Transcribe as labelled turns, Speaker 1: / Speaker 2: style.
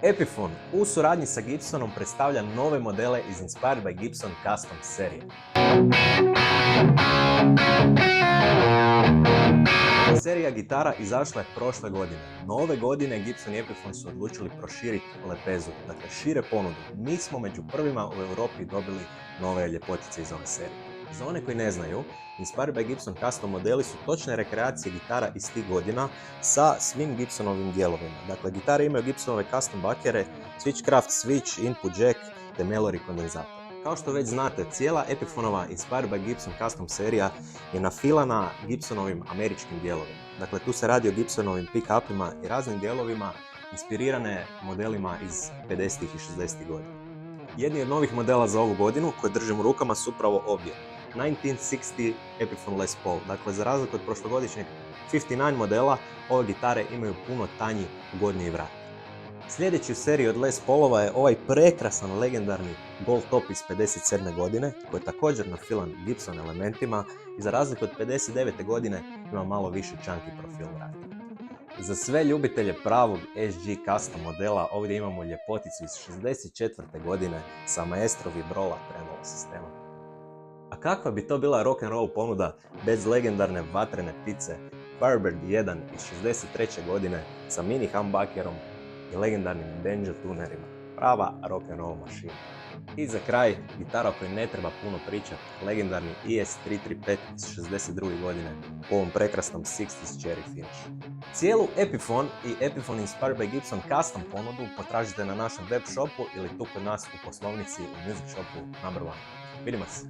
Speaker 1: Epiphone u suradnji sa Gibsonom predstavlja nove modele iz Inspired by Gibson Custom serije. Serija gitara izašla je prošle godine, no ove godine Gibson i Epiphone su odlučili proširiti lepezu, dakle šire ponudu. Mi smo među prvima u Europi dobili nove ljepotice iz ove serije. Za one koji ne znaju, Inspired by Gibson Custom modeli su točne rekreacije gitara iz tih godina sa svim Gibsonovim dijelovima. Dakle, gitare imaju Gibsonove custom bakere, Switchcraft switch, input jack te Mallory kondenzator. Kao što već znate, cijela Epiphoneova Inspired by Gibson Custom serija je nafilana Gibsonovim američkim dijelovima. Dakle, tu se radi o Gibsonovim pick-upima i raznim dijelovima inspirirane modelima iz 50. i 60. godina. Jedni od novih modela za ovu godinu koje držim u rukama su upravo ovdje. 1960 Epiphone Les Paul. Dakle, za razliku od prošlogodišnjeg 59 modela, ove gitare imaju puno tanji, ugodniji vrat. Sljedeći u seriji od Les Paulova je ovaj prekrasan legendarni Gold Top iz 57. godine, koji je također nafilan Gibson elementima i za razliku od 59. godine ima malo više chunky profil vrata. Za sve ljubitelje pravog SG Custom modela ovdje imamo ljepoticu iz 64. godine sa Maestro Vibrola tremolo sistemom. A kakva bi to bila rock'n'roll ponuda bez legendarne vatrene ptice Firebird 1 iz 63. godine sa mini humbuckerom i legendarnim banjo tunerima. Prava rock'n'roll mašina. I za kraj, gitara o kojoj ne treba puno pričati, legendarni ES335 iz 62. godine u ovom prekrasnom 60s cherry finish. Cijelu Epiphone i Epiphone Inspired by Gibson Custom ponudu potražite na našem web shopu ili tu kod nas u poslovnici u Music Shopu No. 1. Vidimo se!